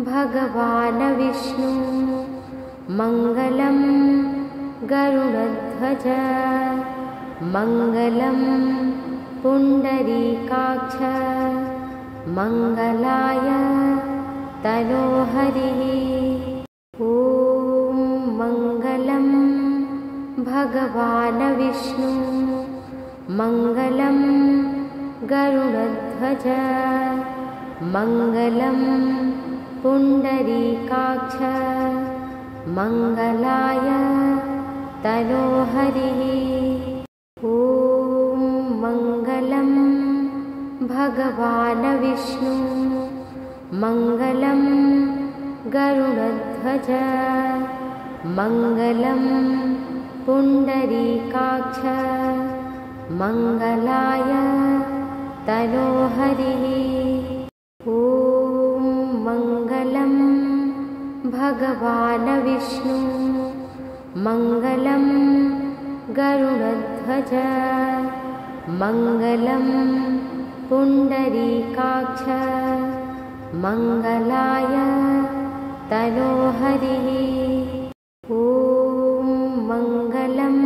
भगवान् विष्णु मङ्गलं गरुडध्वज मङ्गलं पुण्डरीकाक्ष मङ्गलाय तनोहरिः। ॐ मङ्गलं भगवान् विष्णु मङ्गलं गरुडध्वज मङ्गलं पुण्डरीकाक्ष मङ्गलाय तनोहरिः। ॐ मङ्गलं भगवान् विष्णु मङ्गलं गरुडध्वज मङ्गलं पुण्डरीकाक्ष मङ्गलाय तनोहरिः। ॐ मङ्गलं भगवान् विष्णु मङ्गलं गरुडध्वज मङ्गलं पुण्डरीकाक्ष मङ्गलाय तनोहरिः। ॐ मङ्गलं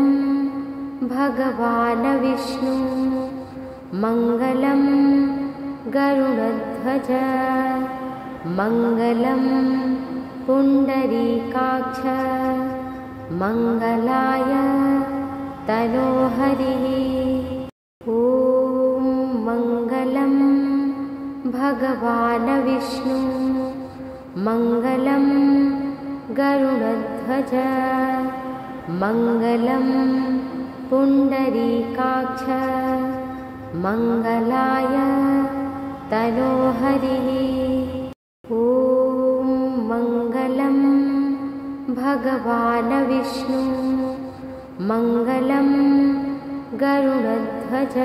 भगवान् विष्णु मङ्गलं गरुडध्वज मङ्गलं पुण्डरीकाक्ष मङ्गलाय तनोहरिः। ॐ मङ्गलं भगवान् विष्णु मङ्गलं गरुडध्वज मङ्गलं पुण्डरीकाक्ष मङ्गलाय तनोहरिः। ॐ मङ्गलं भगवान् विष्णु मङ्गलं गरुडध्वज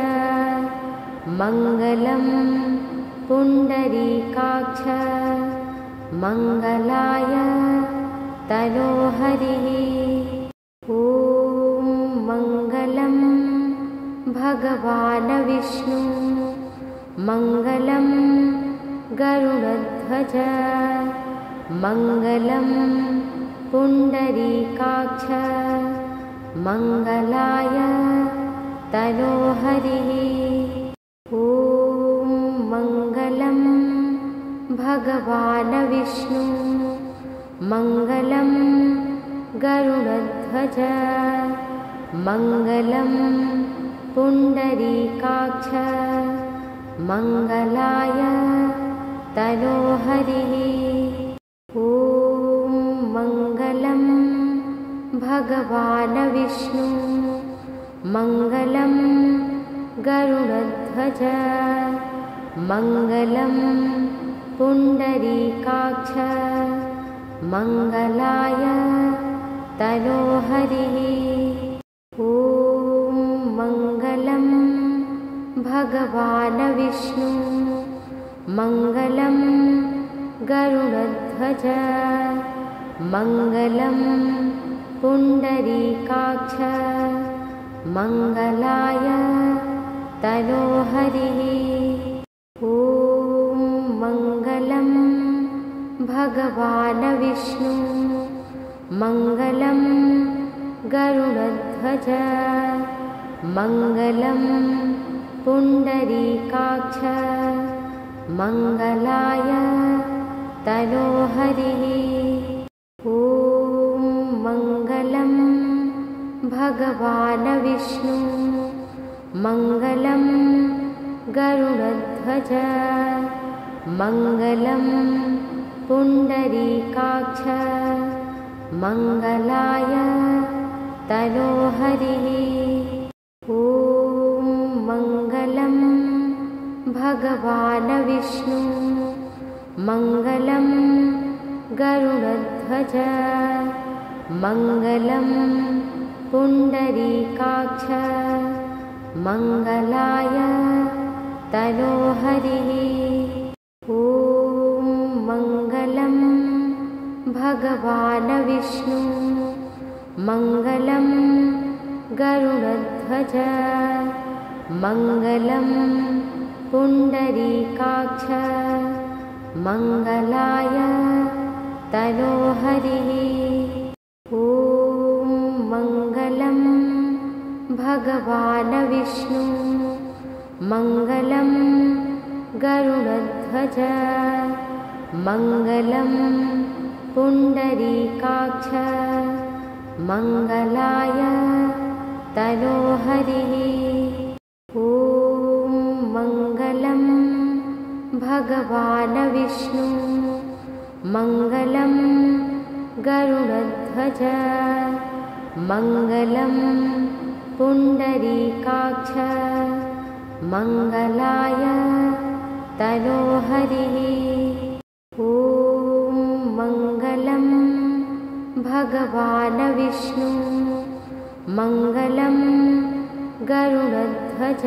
मङ्गलं पुण्डरीकाक्ष मङ्गलाय तनोहरिः। ॐ मङ्गलं भगवान् विष्णु मङ्गलं गरुडध्वज मङ्गलं पुण्डरीकाक्ष मङ्गलाय तनोहरिः। ॐ मङ्गलं भगवान् विष्णु मङ्गलं गरुडध्वज मङ्गलं पुण्डरीकाक्ष मङ्गलाय तनोहरिः। ॐ मङ्गलं भगवान् विष्णु मङ्गलं गरुडध्वज मङ्गलं पुण्डरीकाक्ष मङ्गलाय तनोहरिः। ॐ मङ्गलं भगवान् विष्णु मङ्गलं गरुडध्वज मङ्गलं पुण्डरीकाक्ष मङ्गलाय तनोहरिः। ॐ मङ्गलं भगवान् विष्णु मङ्गलं गरुडध्वज मङ्गलं पुण्डरीकाक्ष मङ्गलाय तनोहरिः। ॐ मङ्गलं भगवान् विष्णु मङ्गलं गरुडध्वज मङ्गलं पुण्डरीकाक्ष मङ्गलाय तनोहरिः। ॐ मङ्गलं भगवान् विष्णु मङ्गलं गरुडध्वज मङ्गलं पुण्डरीकाक्ष मङ्गलाय तनोहरिः। ॐ मङ्गलं भगवान् विष्णु मङ्गलं गरुडध्वज मङ्गलं पुण्डरीकाक्ष मङ्गलाय तनोहरिः। ॐ मङ्गलं भगवान् विष्णु मङ्गलं गरुडध्वज मङ्गलं पुण्डरीकाक्ष मङ्गलाय तनोहरिः। ॐ मङ्गलं भगवान् विष्णु मङ्गलं गरुडध्वज मङ्गलं पुण्डरीकाक्ष मङ्गलाय तनोहरिः। ॐ मङ्गलं भगवान् विष्णु मङ्गलं गरुडध्वज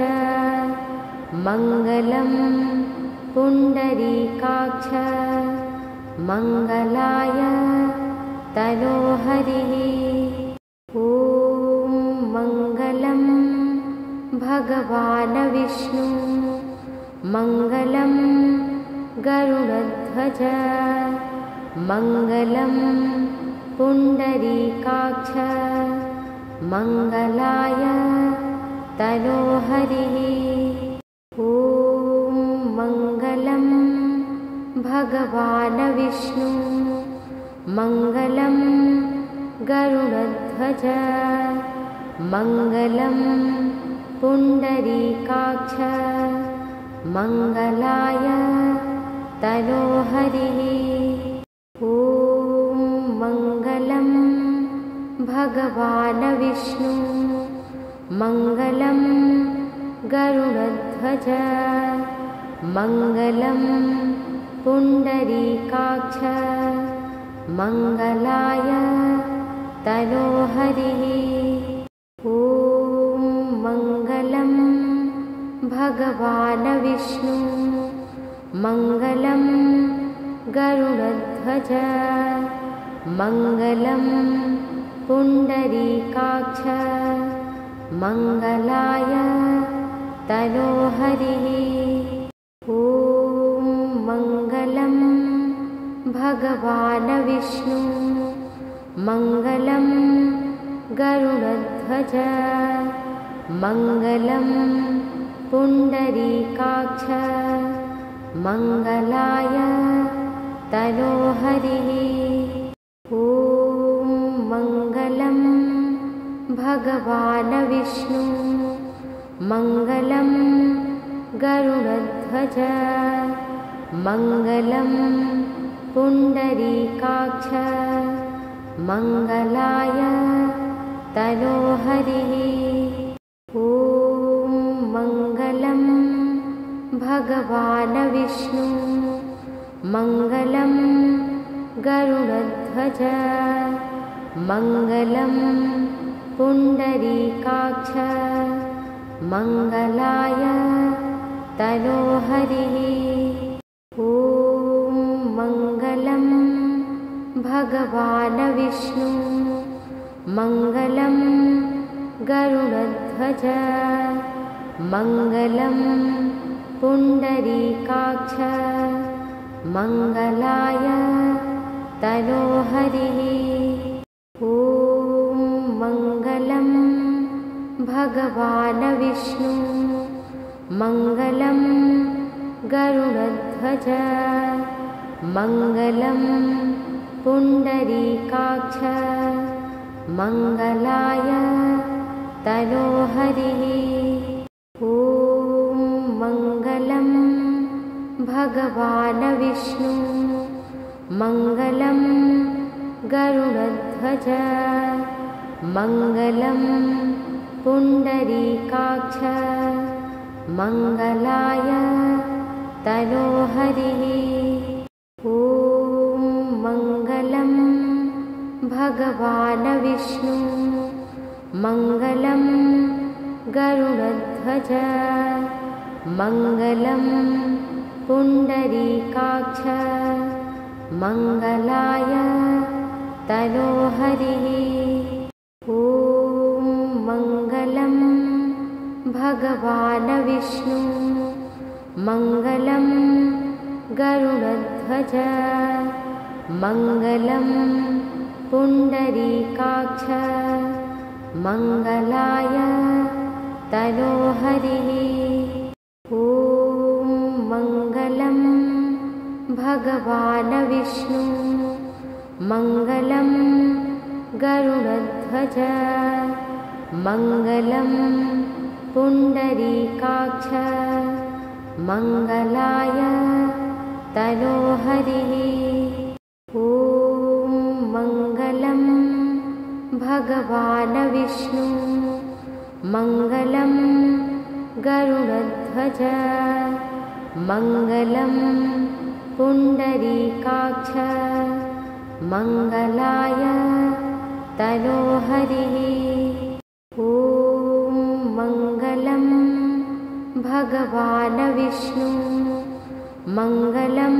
मङ्गलं पुण्डरीकाक्ष मङ्गलाय तनोहरिः। ॐ मङ्गलं भगवान् विष्णु मङ्गलं गरुडध्वज मङ्गलं पुण्डरीकाक्ष मङ्गलाय तनोहरिः। ॐ मङ्गलं भगवान् विष्णु मङ्गलं गरुडध्वज मङ्गलं पुण्डरीकाक्ष मङ्गलाय तनोहरिः। ॐ मङ्गलं भगवान् विष्णु मङ्गलं गरुडध्वज मङ्गलं पुण्डरीकाक्ष मङ्गलाय तनोहरिः। ॐ मङ्गलं भगवान् विष्णु मङ्गलं गरुडध्वज मङ्गलं पुण्डरीकाक्ष मङ्गलाय तनोहरिः। ॐ मङ्गलं भगवान् विष्णु मङ्गलं गरुडध्वज मङ्गलं पुण्डरीकाक्ष मङ्गलाय तनोहरिः। ॐ मङ्गलं भगवान् विष्णु मङ्गलं गरुडध्वज मङ्गलं पुण्डरीकाक्ष मङ्गलाय तनोहरिः। ॐ मङ्गलं भगवान् विष्णु मङ्गलं गरुडध्वज मङ्गलं पुण्डरीकाक्ष मङ्गलाय तनोहरिः। ॐ मङ्गलं भगवान् विष्णु मङ्गलं गरुडध्वज मङ्गलं पुण्डरीकाक्ष मङ्गलाय तनोहरिः। ॐ मङ्गलं भगवान् विष्णु मङ्गलं गरुडध्वज मङ्गलं पुण्डरीकाक्ष मङ्गलाय तनोहरिः। ॐ मङ्गलं भगवान् विष्णु मङ्गलं गरुडध्वज मङ्गलं पुण्डरीकाक्ष मङ्गलाय तनोहरिः। ॐ मङ्गलं भगवान् विष्णु मङ्गलं गरुडध्वज मङ्गलं पुण्डरीकाक्ष मङ्गलाय तनोहरिः। ॐ मङ्गलं भगवान् विष्णु मङ्गलं गरुडध्वज गरुडध्वज मङ्गलं पुण्डरीकाक्ष मङ्गलाय तनोहरिः। ॐ मङ्गलं भगवान् विष्णु मङ्गलं गरुडध्वज मङ्गलं पुण्डरीकाक्ष मङ्गलाय तनोहरिः। ॐ मङ्गलं भगवान् विष्णु मङ्गलं गरुडध्वज मङ्गलं पुण्डरीकाक्ष मङ्गलाय तनोहरिः। ॐ मङ्गलं भगवान् विष्णु मङ्गलं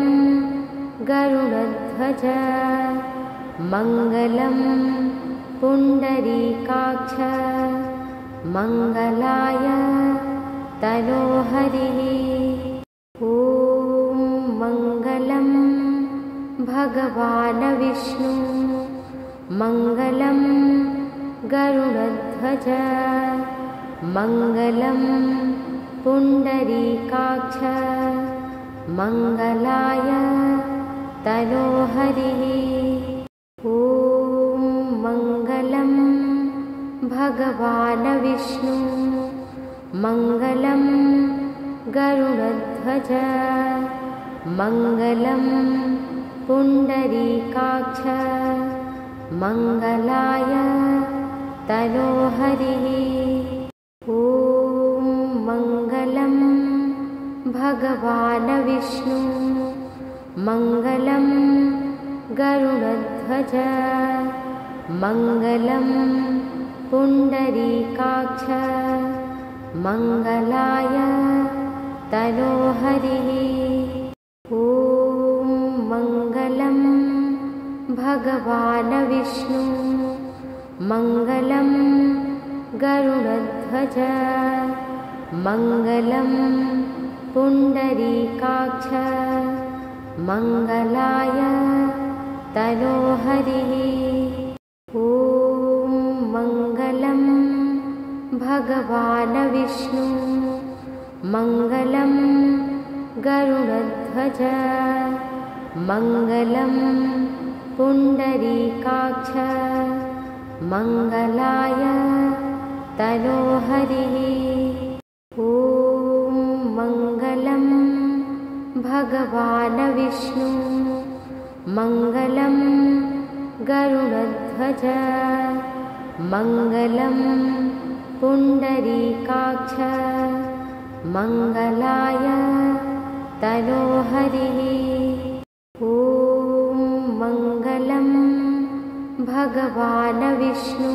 गरुडध्वज मङ्गलं पुण्डरीकाक्ष मङ्गलाय तनोहरिः। ॐ मङ्गलं भगवान् विष्णु मङ्गलं गरुडध्वज मङ्गलं पुण्डरीकाक्ष मङ्गलाय तनोहरिः। ॐ मङ्गलं भगवान् विष्णु मङ्गलं गरुडध्वज मङ्गलं पुण्डरीकाक्ष मङ्गलाय तनोहरिः। ॐ मङ्गलं भगवान् विष्णु मङ्गलं गरुडध्वज मङ्गलं पुण्डरीकाक्ष मङ्गलाय तनोहरिः। ॐ मङ्गलं भगवान् विष्णु मङ्गलं गरुडध्वज मङ्गलं पुण्डरीकाक्ष मङ्गलाय तनोहरिः। ॐ मङ्गलं भगवान् विष्णु मङ्गलं गरुडध्वज मङ्गलं पुण्डरीकाक्ष मङ्गलाय तनोहरिः। ॐ मङ्गलं भगवान् विष्णु मङ्गलं गरुडध्वज मङ्गलं पुण्डरीकाक्ष मङ्गलाय तनोहरिः। ॐ मङ्गलं भगवान् विष्णु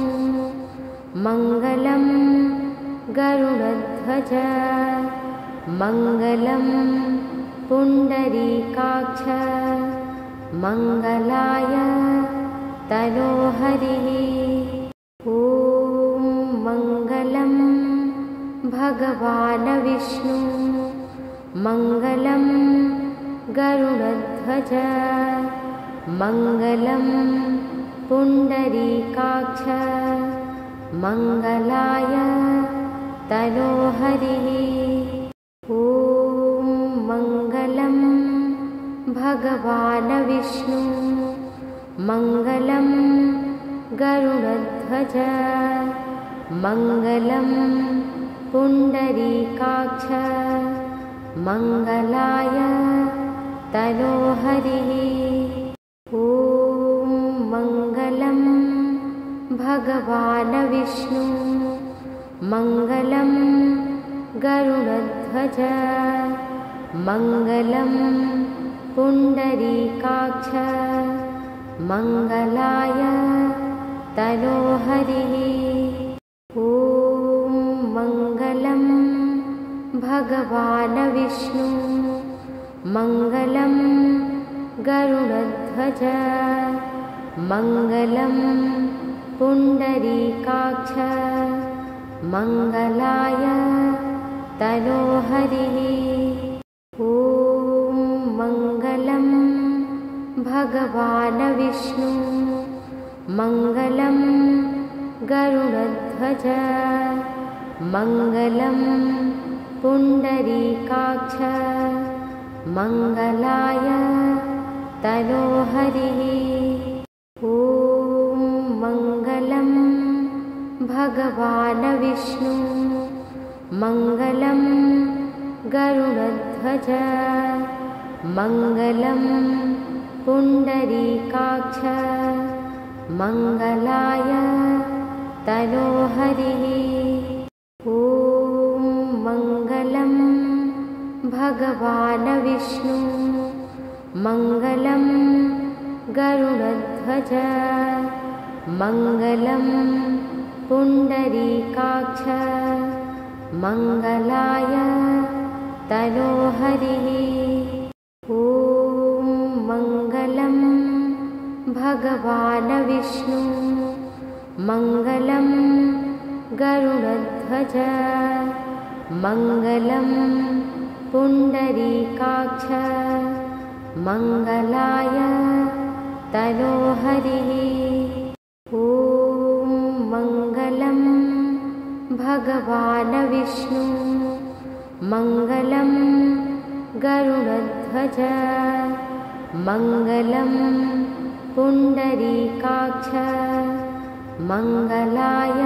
मङ्गलं गरुडध्वज मङ्गलं पुण्डरीकाक्ष मङ्गलाय तनोहरिः। ॐ मङ्गलं भगवान् विष्णु मङ्गलं गरुडध्वज मङ्गलं पुण्डरीकाक्ष मङ्गलाय तनोहरिः। ॐ मङ्गलं भगवान् विष्णु मङ्गलं गरुडध्वज मङ्गलं पुण्डरीकाक्ष मङ्गलाय तनोहरिः। ॐ मङ्गलं भगवान् विष्णु मङ्गलं गरुडध्वज मङ्गलं पुण्डरीकाक्ष मङ्गलाय तनोहरिः। ॐ मङ्गलं भगवान् विष्णु मङ्गलं गरुडध्वज मङ्गलं पुण्डरीकाक्ष मङ्गलाय तनोहरिः। ॐ मङ्गलं भगवान् विष्णु मङ्गलं गरुडध्वज मङ्गलं पुण्डरीकाक्ष मङ्गलाय तनोहरिः ॐ मङ्गलं भगवान् विष्णु मङ्गलं गरुडध्वज मङ्गलं पुण्डरीकाक्ष मङ्गलाय तनोहरिः ॐ मङ्गलं भगवान् विष्णु मङ्गलं गरुडध्वज मङ्गलं पुण्डरीकाक्ष मङ्गलाय तनोहरिः ॐ मङ्गलं भगवान् विष्णु मङ्गलं गरुडध्वज मङ्गलं पुण्डरीकाक्ष मङ्गलाय तनोहरिः ॐ मङ्गलं भगवान् विष्णु मङ्गलं गरुडध्वज मङ्गलं पुण्डरीकाक्ष मङ्गलाय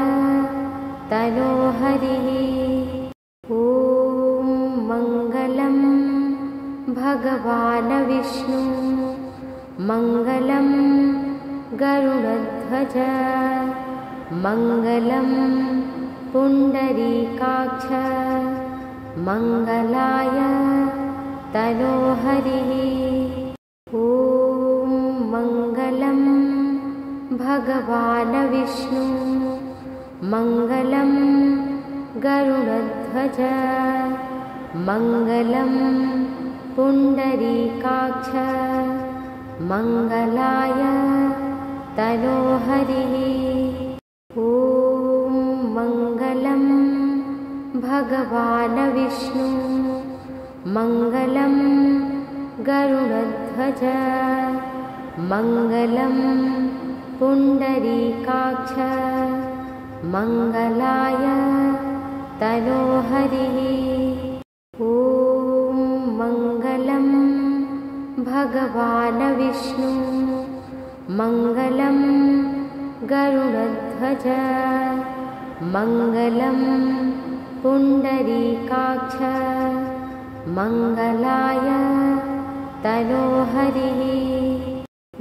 तनोहरिः ॐ मङ्गलं भगवान् विष्णु मङ्गलं गरुडध्वज मङ्गलं पुण्डरीकाक्ष मङ्गलाय तनोहरिः ॐ मङ्गलं भगवान् विष्णु मङ्गलं गरुडध्वज मङ्गलं पुण्डरीकाक्ष मङ्गलाय तनोहरिः ॐ मङ्गलं भगवान् विष्णु मङ्गलं गरुडध्वज मङ्गलं पुण्डरीकाक्ष मङ्गलाय तनोहरिः ॐ मङ्गलं भगवान् विष्णु मङ्गलं गरुडध्वज मङ्गलं पुण्डरीकाक्ष मङ्गलाय तनोहरिः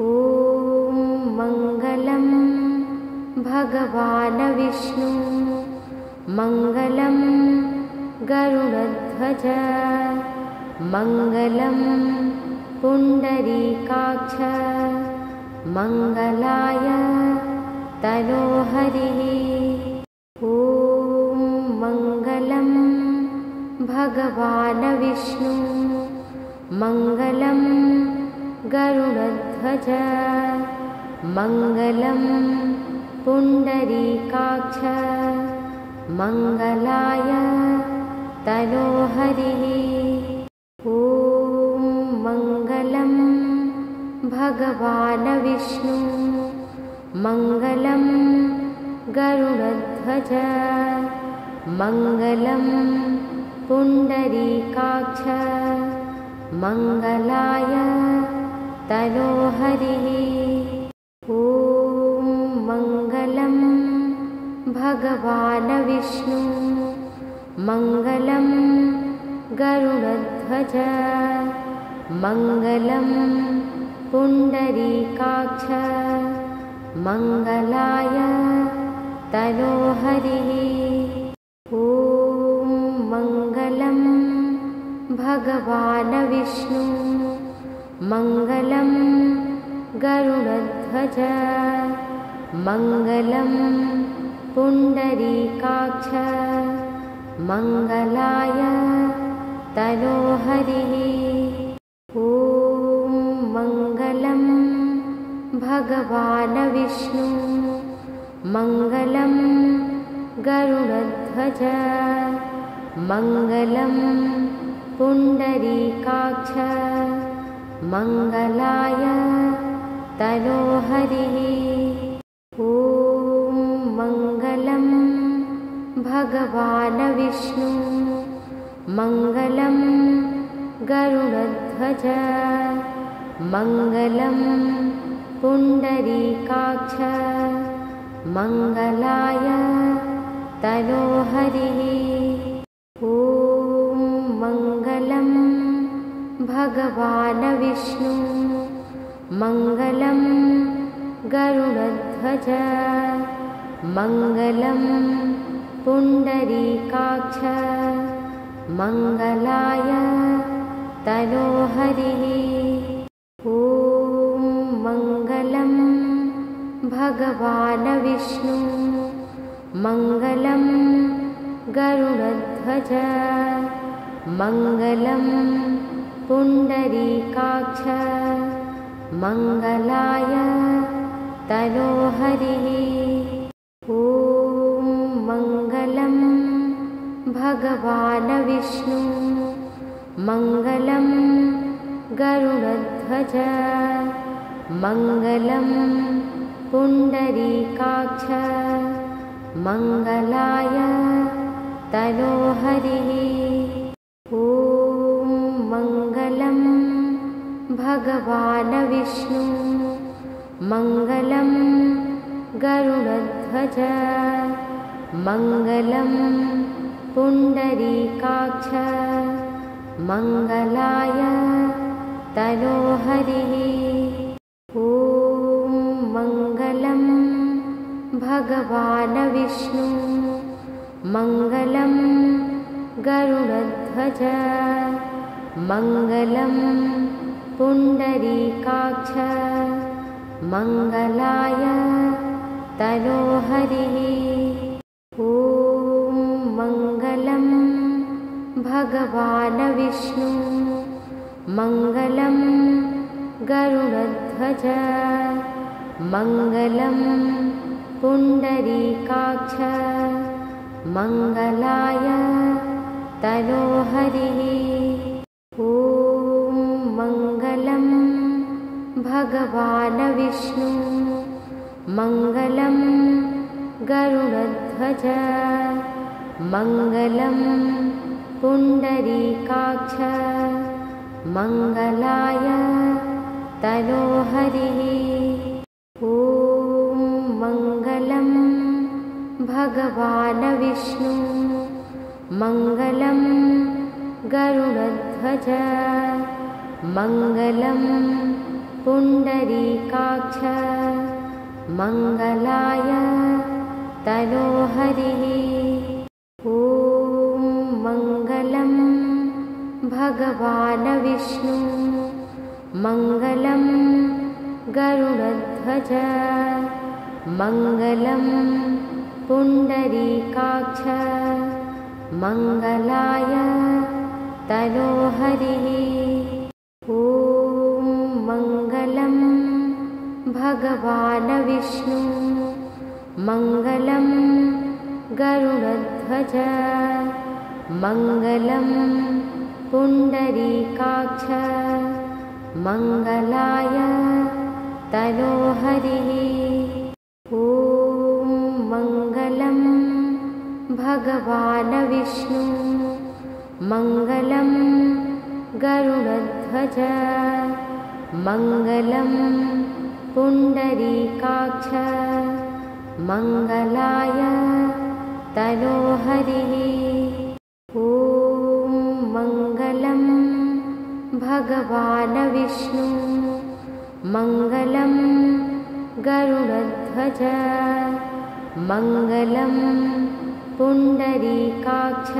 ॐ मङ्गलं भगवान् विष्णु मङ्गलं गरुडध्वज मङ्गलं पुण्डरीकाक्ष मङ्गलाय तनोहरिः ॐ मङ्गलं भगवान् विष्णु मङ्गलं गरुडध्वज मङ्गलं पुण्डरीकाक्ष मङ्गलाय तनोहरिः ॐ मङ्गलं भगवान् विष्णु मङ्गलं गरुडध्वज मङ्गलं पुण्डरीकाक्ष मङ्गलाय तनोहरिः ॐ मङ्गलं भगवान् विष्णु मङ्गलं गरुडध्वज मङ्गलं पुण्डरीकाक्ष मङ्गलाय तनोहरिः ॐ मङ्गलं भगवान् विष्णु मङ्गलं गरुडध्वज मङ्गलं पुण्डरीकाक्ष मङ्गलाय तनोहरिः ॐ मङ्गलं भगवान् विष्णु मङ्गलं गरुडध्वज मङ्गलं पुण्डरीकाक्ष मङ्गलाय तनोहरिः। ॐ मङ्गलं भगवान् विष्णु मङ्गलं गरुडध्वज मङ्गलं पुण्डरीकाक्ष मङ्गलाय तनोहरिः। ॐ मङ्गलं भगवान् विष्णु मङ्गलं गरुडध्वज मङ्गलं पुण्डरीकाक्ष मङ्गलाय तनोहरिः। ॐ मङ्गलं भगवान् विष्णु मङ्गलं गरुडध्वज मङ्गलं पुण्डरीकाक्ष मङ्गलाय तनोहरिः। ॐ मङ्गलं भगवान् विष्णु मङ्गलं गरुडध्वज मङ्गलं पुण्डरीकाक्ष मङ्गलाय तनोहरिः। ॐ मङ्गलं भगवान् विष्णु मङ्गलं गरुडध्वज मङ्गलं पुण्डरीकाक्ष मङ्गलाय तनोहरिः। ॐ मङ्गलं भगवान् विष्णु मङ्गलं गरुडध्वज मङ्गलं पुण्डरीकाक्ष मङ्गलाय तनोहरिः। ॐ मङ्गलं भगवान् विष्णु मङ्गलं गरुडध्वज मङ्गलं पुण्डरीकाक्ष मङ्गलाय तनोहरिः। ॐ मङ्गलं भगवान् विष्णु मङ्गलं गरुडध्वज मङ्गलं पुण्डरीकाक्ष मङ्गलाय तनोहरिः। ॐ मङ्गलं भगवान् विष्णु मङ्गलं गरुडध्वज मङ्गलं पुण्डरीकाक्ष मङ्गलाय तनोहरिः। ॐ मङ्गलं भगवान् विष्णु मङ्गलं गरुडध्वज मङ्गलं पुण्डरीकाक्ष मङ्गलाय तनोहरिः। ॐ मङ्गलं भगवान् विष्णु मङ्गलं गरुडध्वज मङ्गलं पुण्डरीकाक्ष मङ्गलाय तनोहरिः। ॐ मङ्गलं भगवान् विष्णु मङ्गलं गरुडध्वज मङ्गलं पुण्डरीकाक्ष मङ्गलाय तनोहरिः। ॐ मङ्गलं भगवान् विष्णु मङ्गलं गरुडध्वज मङ्गलं पुण्डरीकाक्ष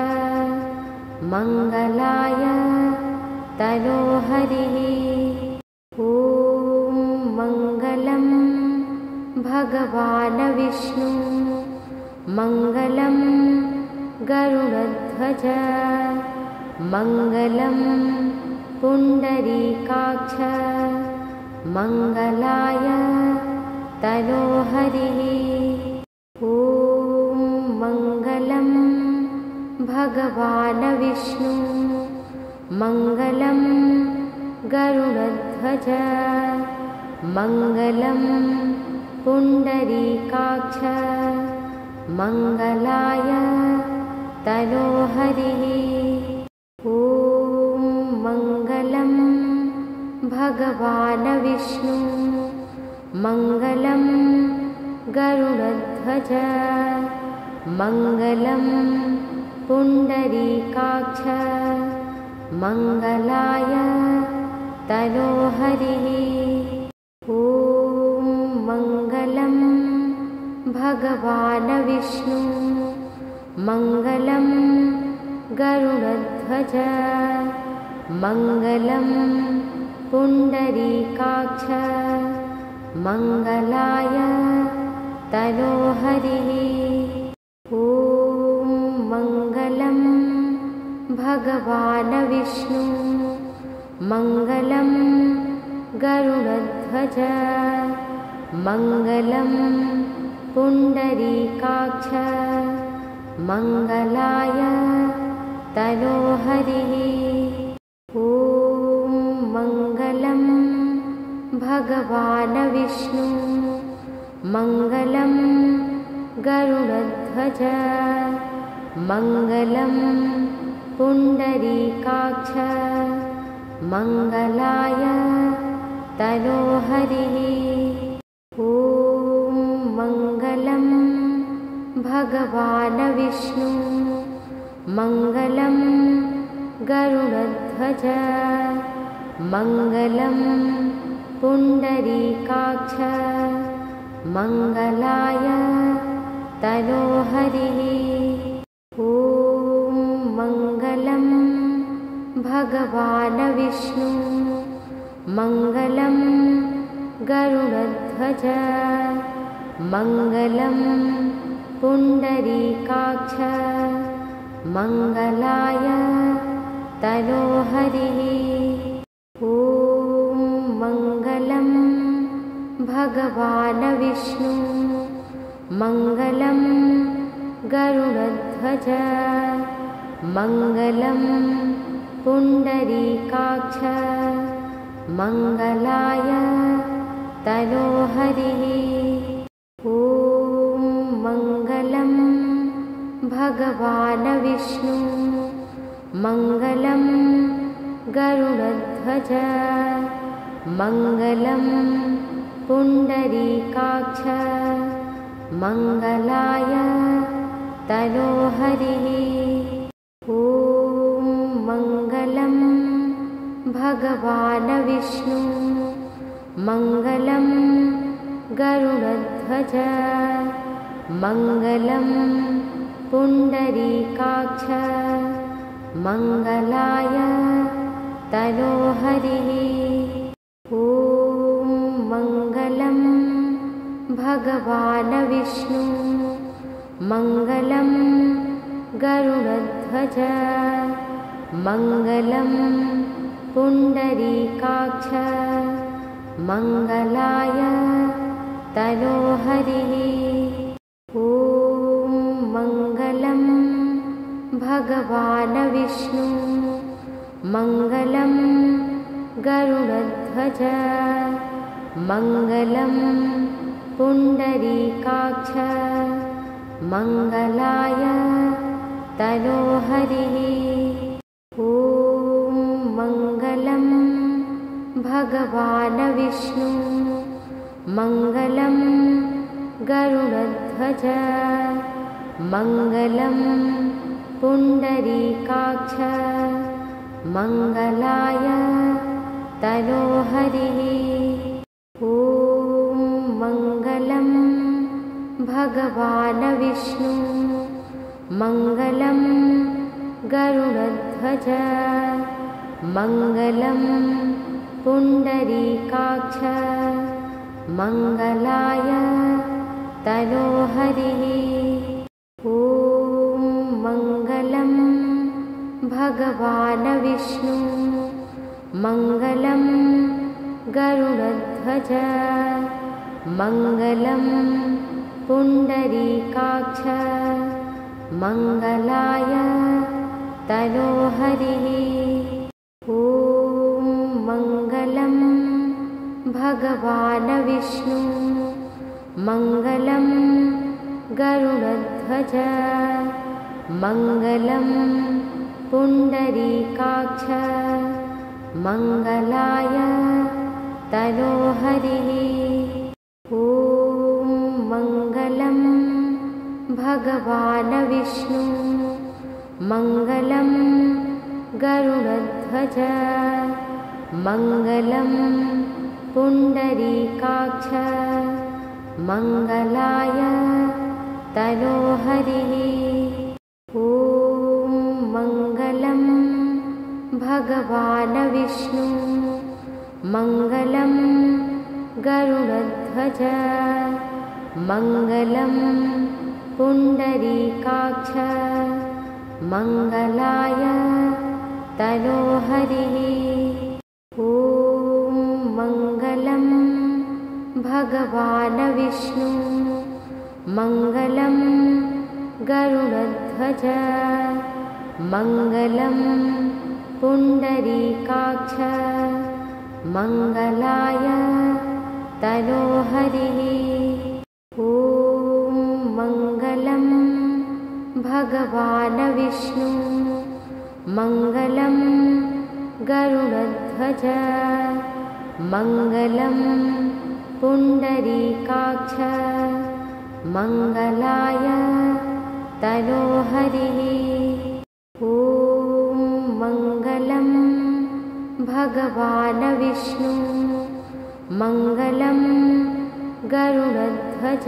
मङ्गलाय तनोहरिः। ॐ मङ्गलं भगवान् विष्णु मङ्गलं गरुडध्वज मङ्गलं पुण्डरीकाक्ष मङ्गलाय तनोहरिः। ॐ मङ्गलं भगवान् विष्णु मङ्गलं गरुडध्वज मङ्गलं पुण्डरीकाक्ष मङ्गलाय तनोहरिः। ॐ मङ्गलं भगवान् विष्णु मङ्गलं गरुडध्वज मङ्गलं पुण्डरीकाक्ष मङ्गलाय तनोहरिः। ॐ मङ्गलं भगवान् विष्णु मङ्गलं गरुडध्वज मङ्गलं पुण्डरीकाक्ष मङ्गलाय तनोहरिः। ॐ मङ्गलं भगवान् विष्णु मङ्गलं गरुडध्वज मङ्गलं पुण्डरीकाक्ष मङ्गलाय तनोहरिः। ॐ मङ्गलं भगवान् विष्णु मङ्गलं गरुडध्वज मङ्गलं पुण्डरीकाक्ष मङ्गलाय तनोहरिः। ॐ मङ्गलं भगवान् विष्णु मङ्गलं गरुडध्वज मङ्गलं पुण्डरीकाक्ष मङ्गलाय तनोहरिः। ॐ मङ्गलं भगवान् विष्णु मङ्गलं गरुडध्वज मङ्गलं पुण्डरीकाक्ष मङ्गलाय तनोहरिः। ॐ मङ्गलं भगवान् विष्णु मङ्गलं गरुडध्वज मङ्गलं पुण्डरीकाक्ष मङ्गलाय तनोहरिः। ॐ मङ्गलं भगवान् विष्णु मङ्गलं गरुडध्वज मङ्गलं पुण्डरीकाक्ष मङ्गलाय तनोहरिः। ॐ मङ्गलं भगवान् विष्णु मङ्गलं गरुडध्वज मङ्गलं पुण्डरीकाक्ष मङ्गलाय तनोहरिः। ॐ मङ्गलं भगवान् विष्णु मङ्गलं गरुडध्वज मङ्गलं पुण्डरीकाक्ष मङ्गलाय तनोहरिः। ॐ मङ्गलं भगवान् विष्णु मङ्गलं गरुडध्वज मङ्गलं पुण्डरीकाक्ष मङ्गलाय तनोहरिः। ॐ मङ्गलं भगवान् विष्णु मङ्गलं गरुडध्वज मङ्गलं पुण्डरीकाक्ष भगवान् विष्णु मङ्गलं गरुडध्वज मङ्गलं पुण्डरीकाक्ष मङ्गलाय तनोहरिः ॐ मङ्गलं भगवान् विष्णु मङ्गलं गरुडध्वज मङ्गलं पुण्डरीकाक्ष मङ्गलाय तनोहरिः ॐ मङ्गलं भगवान् विष्णु मङ्गलं गरुडध्वज मङ्गलं पुण्डरीकाक्ष मङ्गलाय तनोहरिः ॐ मङ्गलं भगवान् विष्णु मङ्गलं गरुडध्वज मङ्गलं पुण्डरीकाक्ष मङ्गलाय तनोहरिः ॐ मङ्गलं भगवान् विष्णु मङ्गलं गरुडध्वज मङ्गलं पुण्डरीकाक्ष मङ्गलाय तनोहरिः ॐ मङ्गलं भगवान् विष्णु मङ्गलं गरुडध्वज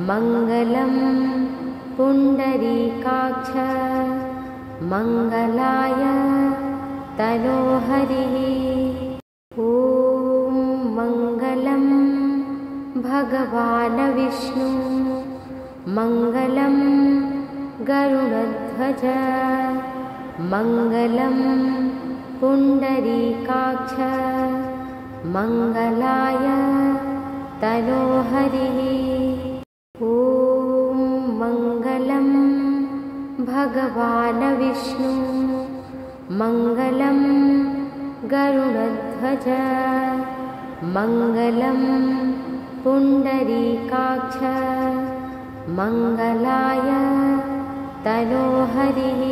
मङ्गलं पुण्डरीकाक्ष मङ्गलाय तनोहरिः ॐ मङ्गलं भगवान् विष्णु मङ्गलं गरुडध्वज मङ्गलं पुण्डरीकाक्ष मङ्गलाय तनोहरिः ॐ मङ्गलं भगवान् विष्णु मङ्गलं गरुडध्वज मङ्गलं पुण्डरीकाक्ष मङ्गलाय तनोहरिः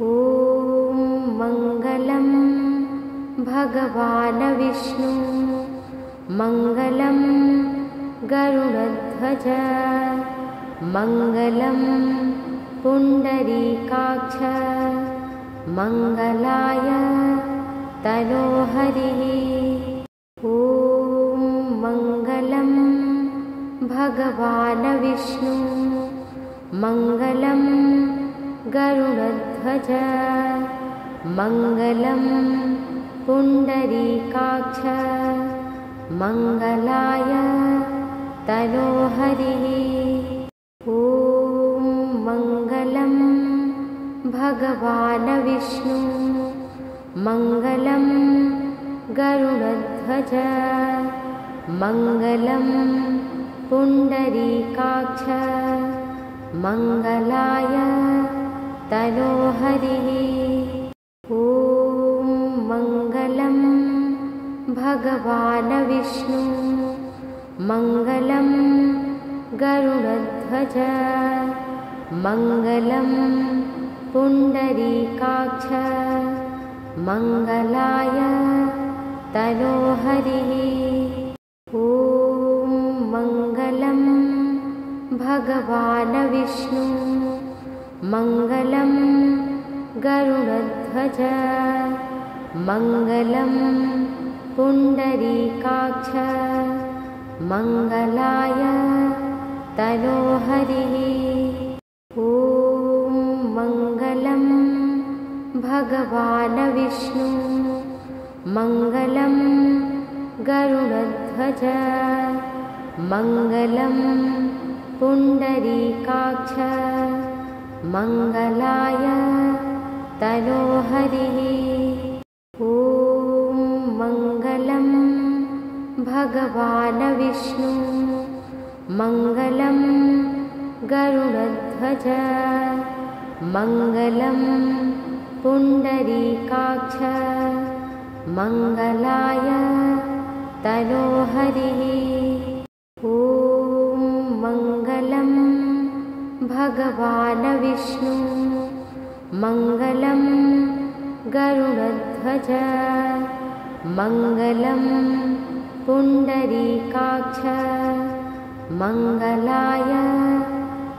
ॐ मङ्गलं भगवान् विष्णु मङ्गलं गरुडध्वज मङ्गलं पुण्डरीकाक्ष मङ्गलाय तनोहरिः ॐ मङ्गलं भगवान् विष्णु मङ्गलं गरुडध्वज मङ्गलं पुण्डरीकाक्ष मङ्गलाय तनोहरिः ॐ मङ्गलं भगवान् विष्णु मङ्गलं गरुडध्वज मङ्गलं पुण्डरीकाक्ष मङ्गलाय तनोहरिः ॐ मङ्गलं भगवान् विष्णु मङ्गलं गरुडध्वज मङ्गलं पुण्डरीकाक्ष मङ्गलाय तनोहरिः ॐ मङ्गलं भगवान् विष्णु मङ्गलं गरुडध्वज मङ्गलं पुण्डरीकाक्ष मङ्गलाय तनोहरिः ॐ मङ्गलं भगवान् विष्णु मङ्गलं गरुडध्वज मङ्गलं पुण्डरीकाक्ष मङ्गलाय तनोहरिः ॐ मङ्गलं भगवान् विष्णु मङ्गलं गरुडध्वज मङ्गलं पुण्डरीकाक्ष मङ्गलाय तनोहरिः। ॐ मङ्गलं भगवान् विष्णु मङ्गलं गरुडध्वज मङ्गलं पुण्डरीकाक्ष मङ्गलाय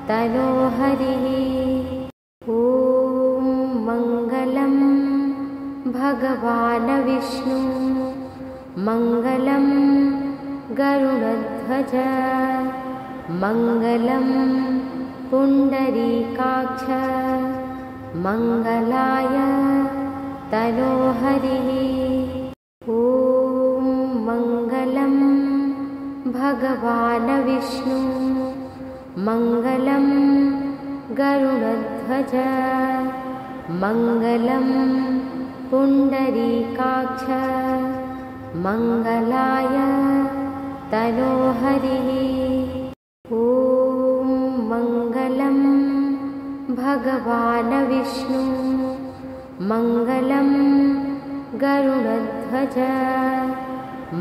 तनोहरिः। ॐ मङ्गलं भगवान् विष्णु मङ्गलं गरुडध्वज मङ्गलं पुण्डरीकाक्ष मङ्गलाय तनोहरिः। ॐ मङ्गलं भगवान् विष्णु मङ्गलं गरुडध्वज मङ्गलं पुण्डरीकाक्ष मङ्गलाय तनोहरिः। ॐ मङ्गलं भगवान् विष्णु मङ्गलं गरुडध्वज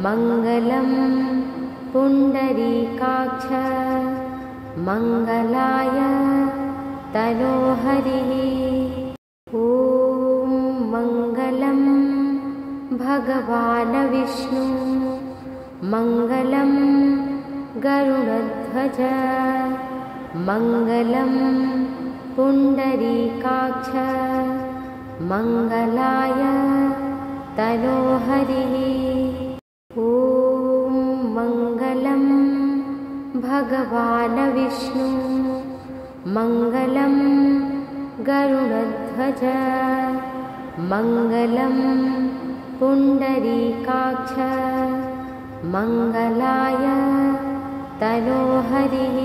मङ्गलं पुण्डरीकाक्ष मङ्गलाय तनोहरिः। ॐ मङ्गलं भगवान् विष्णु मङ्गलं गरुडध्वज मङ्गलं पुण्डरीकाक्ष मङ्गलाय तनोहरिः। ॐ मङ्गलं भगवान् विष्णु मङ्गलं गरुडध्वज मङ्गलं पुण्डरीकाक्ष मङ्गलाय तनोहरिः।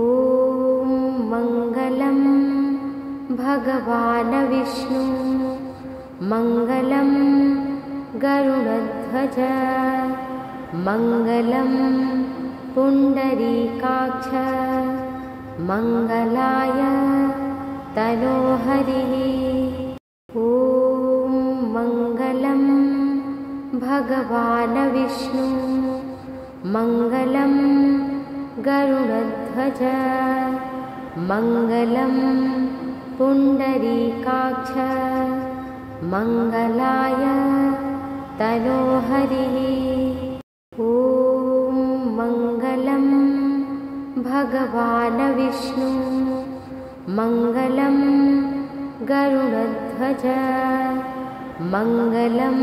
ॐ मङ्गलं भगवान् विष्णु मङ्गलं गरुडध्वज मङ्गलं पुण्डरीकाक्ष मङ्गलाय तनोहरिः। ॐ मङ्गलं भगवान् विष्णु मङ्गलं गरुडध्वज मङ्गलं पुण्डरीकाक्ष मङ्गलाय तनोहरिः। ॐ मङ्गलं भगवान् विष्णु मङ्गलं गरुडध्वज मङ्गलं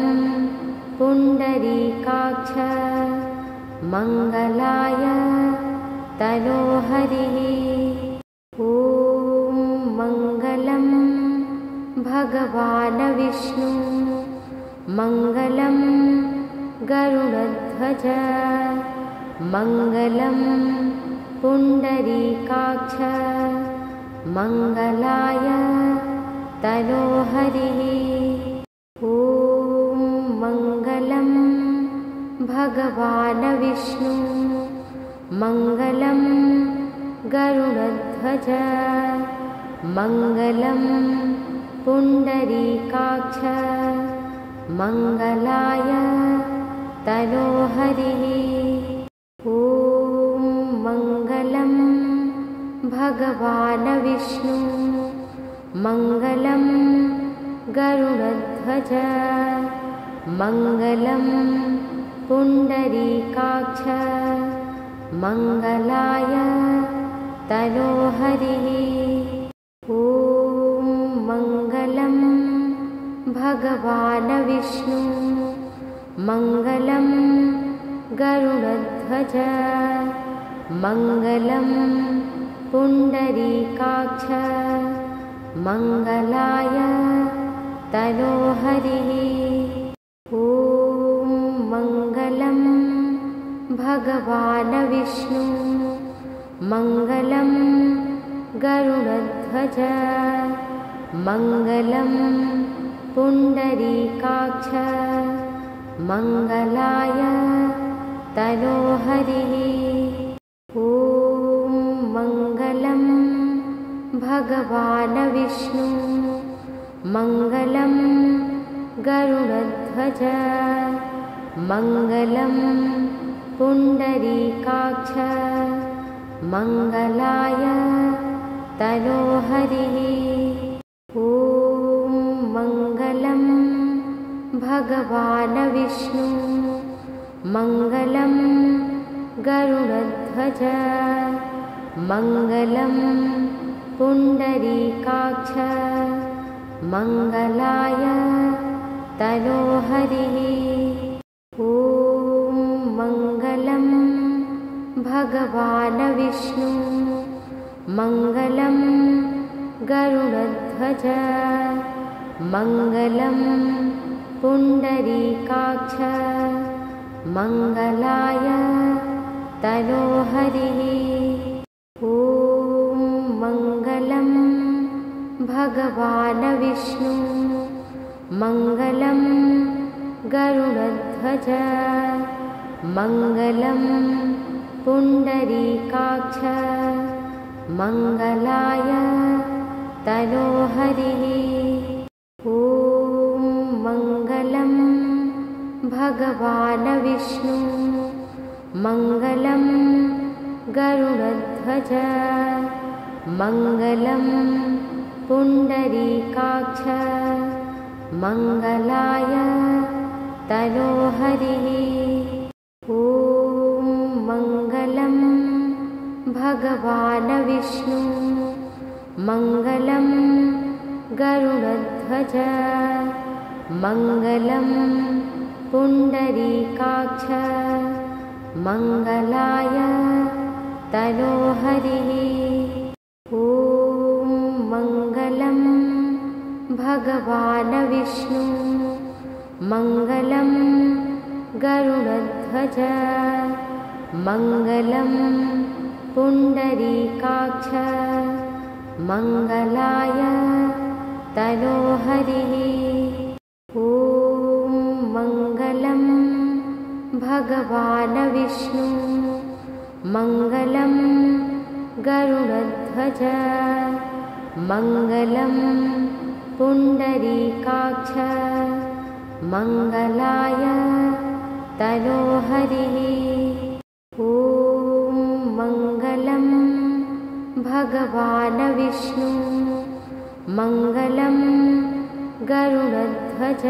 पुण्डरीकाक्ष मङ्गलाय तनोहरिः। ॐ मङ्गलं भगवान् विष्णु मङ्गलं गरुडध्वज मङ्गलं पुण्डरीकाक्ष मङ्गलाय तनोहरिः। ॐ मङ्गलं भगवान् विष्णु मङ्गलं गरुडध्वज मङ्गलं पुण्डरीकाक्ष मङ्गलाय तनोहरिः। ॐ मङ्गलं भगवान् विष्णु मङ्गलं गरुडध्वज मङ्गलं पुण्डरीकाक्ष मङ्गलाय तनोहरिः। ॐ मङ्गलं भगवान् विष्णु मङ्गलं गरुडध्वज मङ्गलं पुण्डरीकाक्ष मङ्गलाय तनोहरिः। ॐ मङ्गलं भगवान् विष्णु मङ्गलं गरुडध्वज मङ्गलं पुण्डरीकाक्ष मङ्गलाय तनोहरिः। ॐ मङ्गलं भगवान् विष्णु मङ्गलं गरुडध्वज गरुडध्वज मङ्गलं पुण्डरीकाक्ष मङ्गलाय तनोहरिः। ॐ मङ्गलं भगवान् विष्णु मङ्गलं गरुडध्वज मङ्गलं पुण्डरीकाक्ष मङ्गलाय तनोहरिः। ॐ मङ्गलं भगवान् विष्णु मङ्गलं गरुडध्वज मङ्गलं पुण्डरीकाक्ष मङ्गलाय तनोहरिः। ॐ मङ्गलं भगवान् विष्णु मङ्गलं गरुडध्वज मङ्गलं पुण्डरीकाक्ष मङ्गलाय तनोहरिः। ॐ मङ्गलं भगवान् विष्णु मङ्गलं गरुडध्वज मङ्गलं पुण्डरीकाक्ष मङ्गलाय तनोहरिः। ॐ मङ्गलं भगवान् विष्णु मङ्गलं गरुडध्वज मङ्गलं पुण्डरीकाक्ष मङ्गलाय तनोहरिः। ॐ मङ्गलं भगवान् विष्णु मङ्गलं गरुडध्वज मङ्गलं पुण्डरीकाक्ष मङ्गलाय तनोहरिः। ॐ मङ्गलं भगवान् विष्णु मङ्गलं गरुडध्वज मङ्गलं पुण्डरीकाक्ष मङ्गलाय तनोहरिः। ॐ मङ्गलं भगवान् विष्णु मङ्गलं गरुडध्वज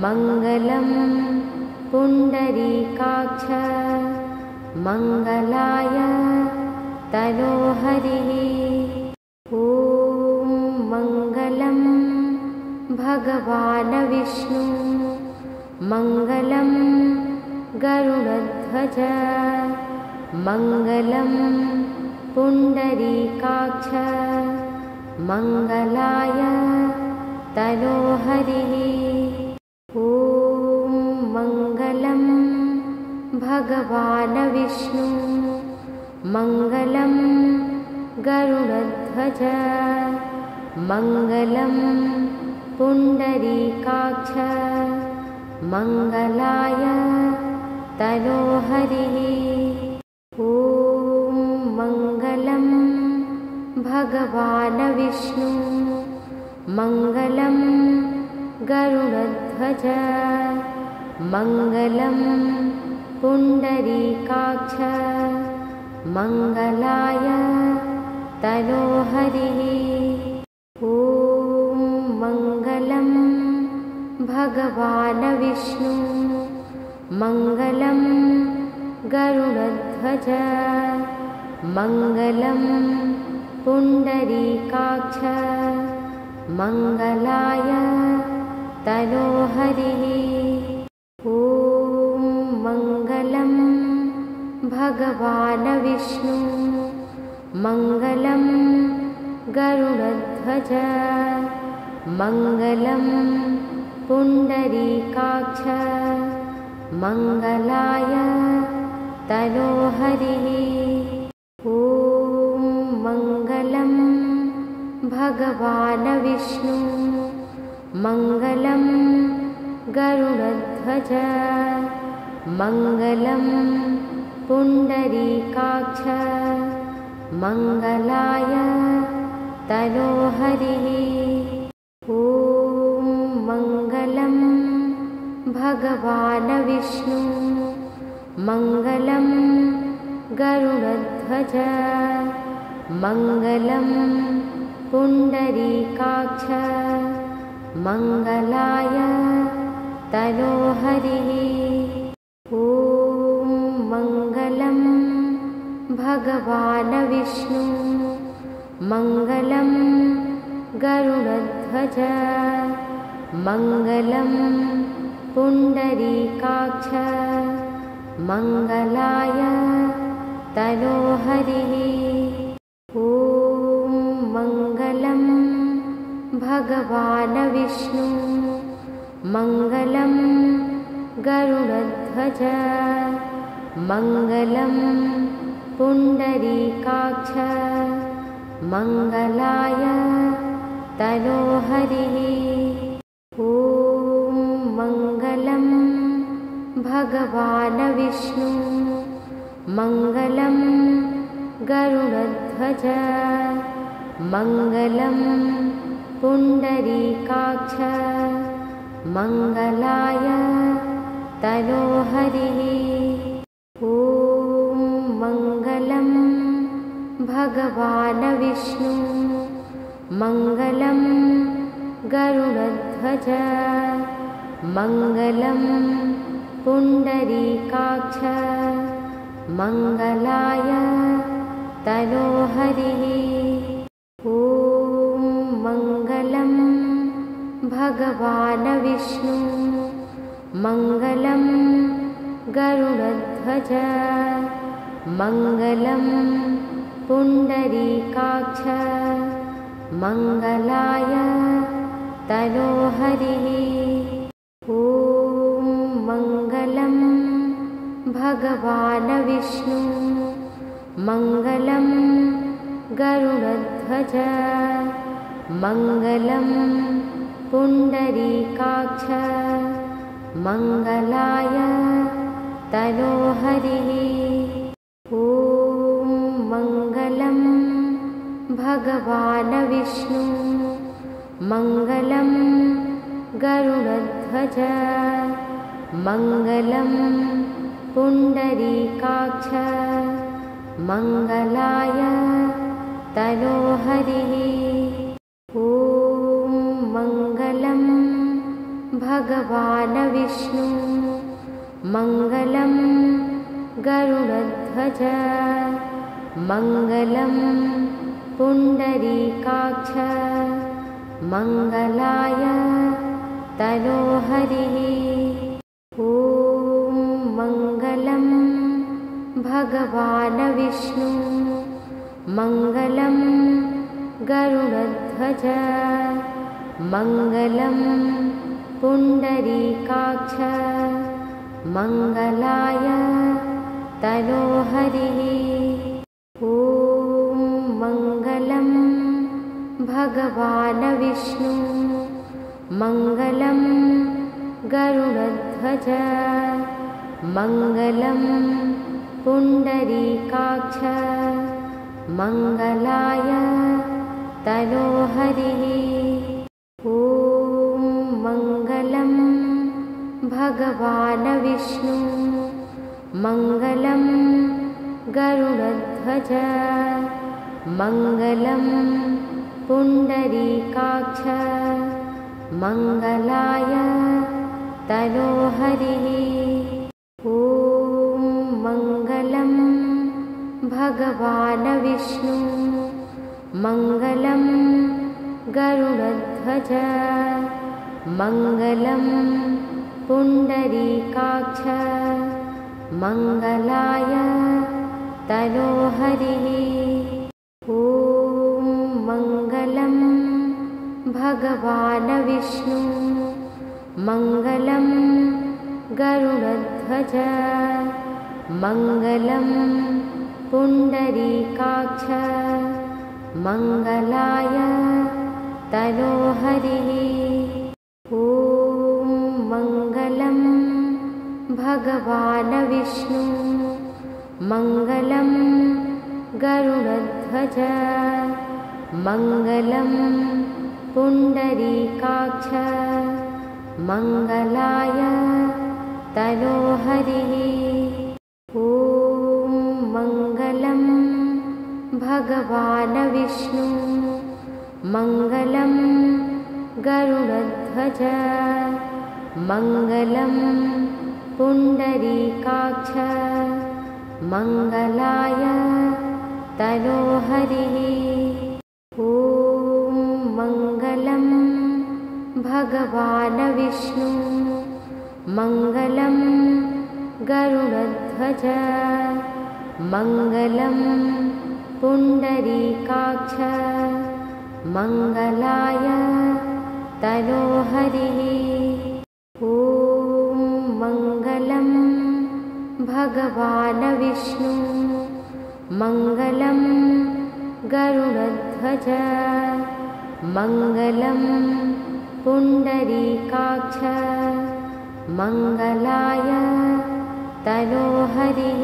मङ्गलं पुण्डरीकाक्ष मङ्गलाय तनोहरिः। ॐ मङ्गलं भगवान् विष्णु मङ्गलं गरुडध्वज मङ्गलं पुण्डरीकाक्ष मङ्गलाय तनोहरिः। ॐ मङ्गलं भगवान् विष्णु मङ्गलं गरुडध्वज मङ्गलं पुण्डरीकाक्ष मङ्गलाय तनोहरिः। ॐ मङ्गलं भगवान् विष्णु मङ्गलं गरुडध्वज मङ्गलं पुण्डरीकाक्ष मङ्गलाय तनोहरिः। ॐ मङ्गलं भगवान् विष्णु मङ्गलं गरुडध्वज मङ्गलं पुण्डरीकाक्ष मङ्गलाय तनोहरिः। ॐ मङ्गलं भगवान् विष्णु मङ्गलं गरुडध्वज मङ्गलं पुण्डरीकाक्ष मङ्गलाय तनोहरिः। ॐ मङ्गलं भगवान् विष्णु मङ्गलं गरुडध्वज मङ्गलं पुण्डरीकाक्ष मङ्गलाय तनोहरिः। ॐ मङ्गलं भगवान् विष्णु मङ्गलं गरुडध्वज मङ्गलं पुण्डरीकाक्ष मङ्गलाय तनोहरिः। ॐ मङ्गलं भगवान् विष्णु मङ्गलं गरुडध्वज मङ्गलं पुण्डरीकाक्ष मङ्गलाय तनोहरिः। ॐ मङ्गलं भगवान् विष्णु मङ्गलं गरुडध्वज मङ्गलं पुण्डरीकाक्ष मङ्गलाय तनोहरिः। ॐ मङ्गलं भगवान् विष्णु मङ्गलं गरुडध्वज मङ्गलं पुण्डरीकाक्ष मङ्गलाय तनोहरिः। ॐ मङ्गलं भगवान् विष्णु मङ्गलं गरुडध्वज मङ्गलं पुण्डरीकाक्ष मङ्गलाय तनोहरिः। ॐ मङ्गलं भगवान् विष्णु मङ्गलं गरुडध्वज मङ्गलं पुण्डरीकाक्ष मङ्गलाय तनोहरिः। ॐ मङ्गलं भगवान् विष्णु मङ्गलं गरुडध्वज मङ्गलं पुण्डरीकाक्ष मङ्गलाय तनोहरिः। ॐ मङ्गलं भगवान् विष्णु मङ्गलं गरुडध्वज मङ्गलं पुण्डरीकाक्ष मङ्गलाय तनोहरिः। ॐ मङ्गलं भगवान् विष्णु मङ्गलं गरुडध्वज मङ्गलं पुण्डरीकाक्ष मङ्गलाय तनोहरिः। ॐ मङ्गलं भगवान् विष्णु मङ्गलं गरुडध्वज मङ्गलं पुण्डरीकाक्ष मङ्गलाय तनोहरिः। ॐ मङ्गलं भगवान् विष्णु मङ्गलं गरुडध्वज मङ्गलं पुण्डरीकाक्ष मङ्गलाय तनोहरिः। ॐ मङ्गलं भगवान् विष्णु मङ्गलं गरुडध्वज मङ्गलं पुण्डरीकाक्ष मङ्गलाय तनोहरिः। ॐ मङ्गलं भगवान् विष्णु मङ्गलं गरुडध्वज मङ्गलं पुण्डरीकाक्ष मङ्गलाय तनोहरिः। ॐ मङ्गलं भगवान् विष्णु मङ्गलं गरुडध्वज मङ्गलं पुण्डरीकाक्ष मङ्गलाय तनोहरिः। ॐ मङ्गलं भगवान् विष्णु मङ्गलं गरुडध्वज मङ्गलं पुण्डरीकाक्ष मङ्गलाय तनोहरिः। ॐ मङ्गलं भगवान् विष्णु मङ्गलं गरुडध्वज मङ्गलं पुण्डरीकाक्ष मङ्गलाय तनोहरिः। ॐ मङ्गलं भगवान् विष्णु मङ्गलं गरुडध्वज मङ्गलं पुण्डरीकाक्ष मङ्गलाय तनोहरिः। ॐ मङ्गलं भगवान् विष्णु मङ्गलं गरुडध्वज मङ्गलं पुण्डरीकाक्ष मङ्गलाय तनोहरिः।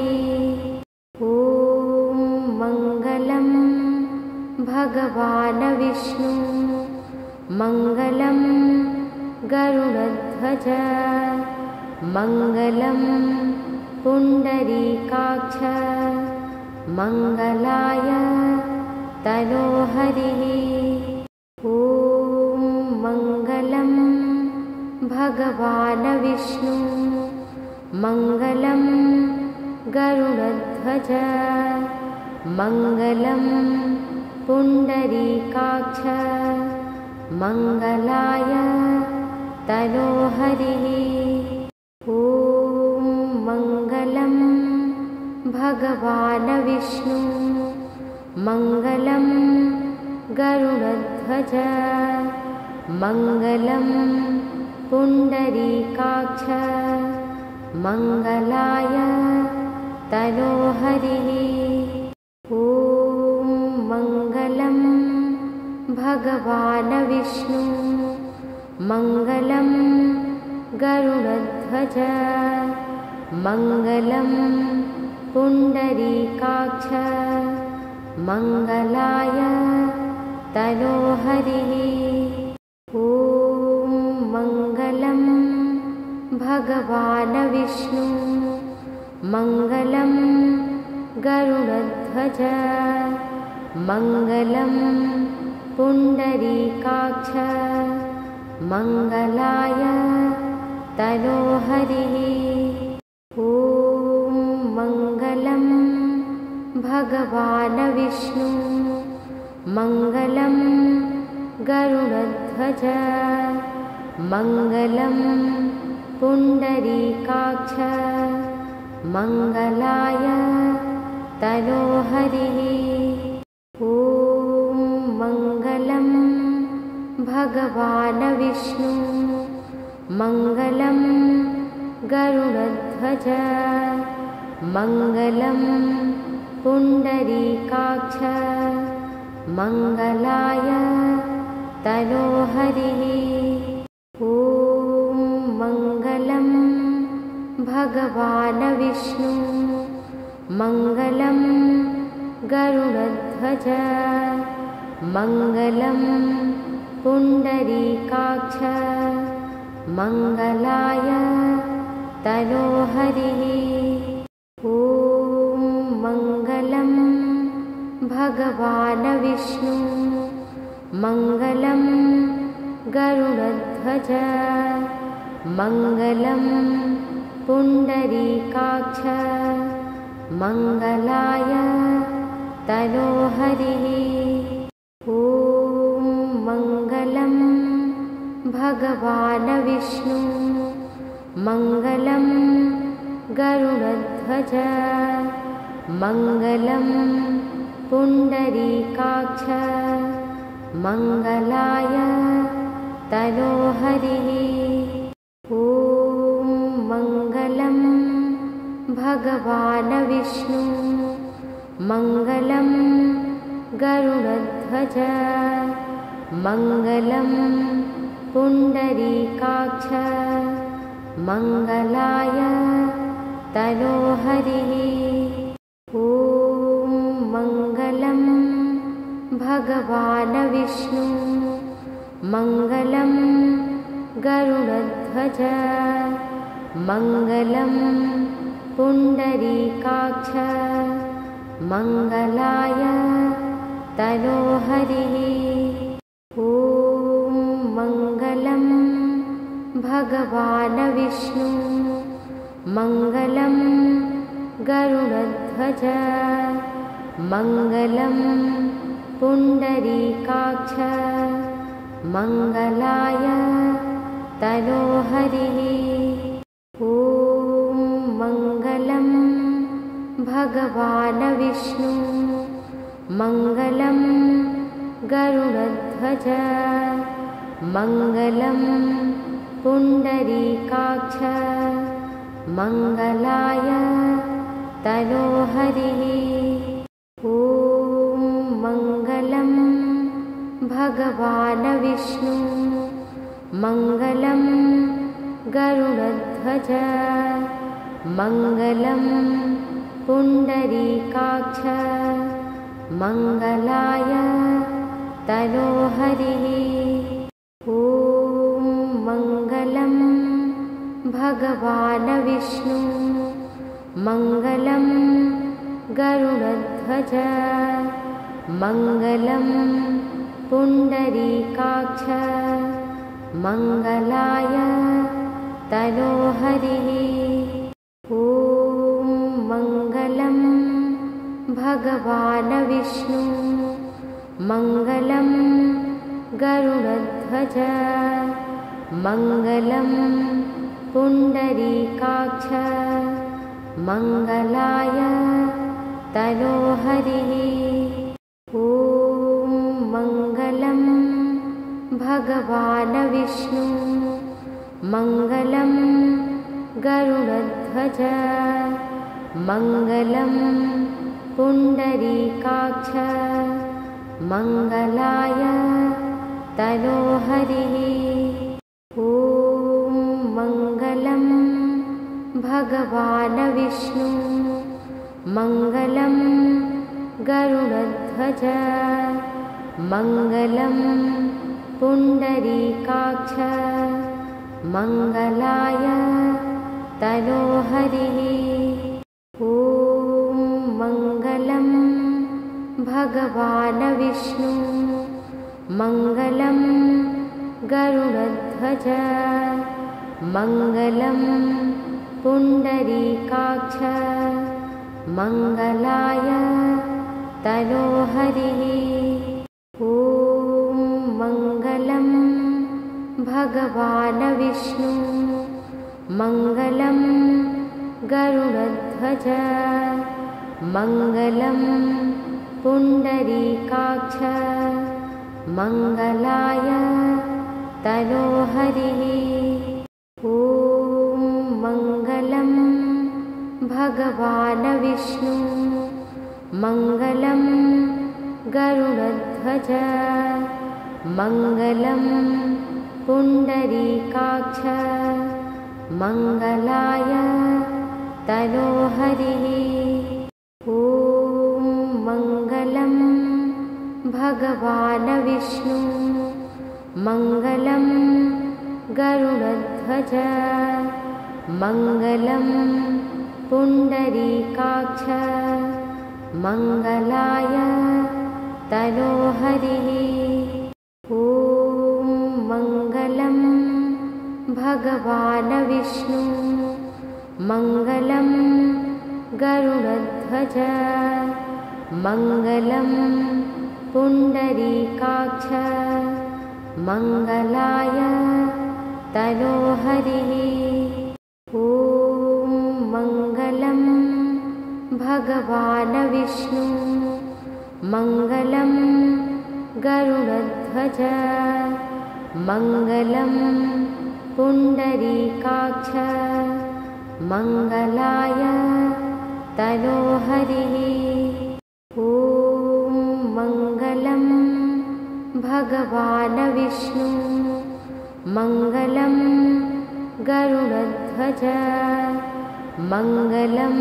ॐ मङ्गलं भगवान् विष्णु मङ्गलं गरुडध्वज मङ्गलं पुण्डरीकाक्ष मङ्गलाय तनोहरिः। ॐ मङ्गलं भगवान् विष्णु मङ्गलं गरुडध्वज मङ्गलं पुण्डरीकाक्ष मङ्गलाय तनोहरिः। ॐ मङ्गलं भगवान् विष्णु मङ्गलं गरुडध्वज मङ्गलं पुण्डरीकाक्ष मङ्गलाय तनोहरिः। ॐ मङ्गलं भगवान् विष्णु मङ्गलं गरुडध्वज मङ्गलं पुण्डरीकाक्ष मङ्गलाय तनोहरिः। ॐ मङ्गलं भगवान् विष्णु मङ्गलं गरुडध्वज मङ्गलं पुण्डरीकाक्ष मङ्गलाय तनोहरिः। ॐ मङ्गलं भगवान् विष्णु मङ्गलं गरुडध्वज मङ्गलं पुण्डरीकाक्ष मङ्गलाय तनोहरिः। ॐ मङ्गलं भगवान् विष्णु मङ्गलं गरुडध्वज मङ्गलं पुण्डरीकाक्ष मङ्गलाय तनोहरिः। ॐ मङ्गलं भगवान् विष्णु मङ्गलं गरुडध्वज मङ्गलं पुण्डरीकाक्ष मङ्गलाय तनोहरिः। ॐ मङ्गलं भगवान् विष्णु मङ्गलं गरुडध्वज मङ्गलं पुण्डरीकाक्ष मङ्गलाय तनोहरिः। ॐ मङ्गलं भगवान् विष्णु मङ्गलं गरुडध्वज मङ्गलं पुण्डरीकाक्ष मङ्गलाय तनोहरिः। ॐ मङ्गलं भगवान् विष्णु मङ्गलं गरुडध्वज मङ्गलं पुण्डरीकाक्ष मङ्गलाय तनोहरिः। ॐ मङ्गलं भगवान् विष्णु मङ्गलं गरुडध्वज मङ्गलं पुण्डरीकाक्ष मङ्गलाय तनोहरिः। ॐ मङ्गलं भगवान् विष्णु मङ्गलं गरुडध्वज मङ्गलं पुण्डरीकाक्ष मङ्गलाय तनोहरिः। ॐ मङ्गलं भगवान् विष्णु मङ्गलं गरुडध्वज मङ्गलं पुण्डरीकाक्ष मङ्गलाय तनोहरिः। ॐ मङ्गलं भगवान् विष्णु मङ्गलं गरुडध्वज मङ्गलं पुण्डरीकाक्ष मङ्गलाय तनोहरिः। ॐ मङ्गलं भगवान् विष्णु मङ्गलं गरुडध्वज मङ्गलं पुण्डरीकाक्ष मङ्गलाय तनोहरिः। ॐ मङ्गलं भगवान् विष्णु मङ्गलं गरुडध्वज मङ्गलं पुण्डरीकाक्ष मङ्गलाय तनोहरिः। ॐ मङ्गलं भगवान् विष्णु मङ्गलं गरुडध्वज मङ्गलं पुण्डरीकाक्ष मङ्गलाय तनोहरिः। ॐ मङ्गलं भगवान् विष्णु मङ्गलं गरुडध्वज मङ्गलं पुण्डरीकाक्ष मङ्गलाय तनोहरिः। ॐ मङ्गलं भगवान् विष्णु मङ्गलं गरुडध्वज मङ्गलं पुण्डरीकाक्ष मङ्गलाय तनोहरिः। ॐ मङ्गलं भगवान् विष्णु मङ्गलं गरुडध्वज मङ्गलं पुण्डरीकाक्ष मङ्गलाय तनोहरिः। ॐ मङ्गलं भगवान् विष्णु मङ्गलं गरुडध्वज मङ्गलं पुण्डरीकाक्ष मङ्गलाय तनोहरिः। ॐ मङ्गलं भगवान् विष्णु मङ्गलं गरुडध्वज मङ्गलं पुण्डरीकाक्ष मङ्गलाय तनोहरिः। ॐ मङ्गलं भगवान् विष्णु मङ्गलं गरुडध्वज मङ्गलं पुण्डरीकाक्ष मङ्गलाय तनोहरिः। ॐ मङ्गलं भगवान् विष्णु मङ्गलं गरुडध्वज मङ्गलं पुण्डरीकाक्ष मङ्गलाय तनोहरिः। ॐ मङ्गलं भगवान् विष्णु मङ्गलं गरुडध्वज मङ्गलं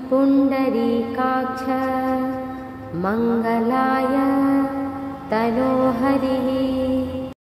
पुण्डरीकाक्ष मङ्गलाय तनोहरिः।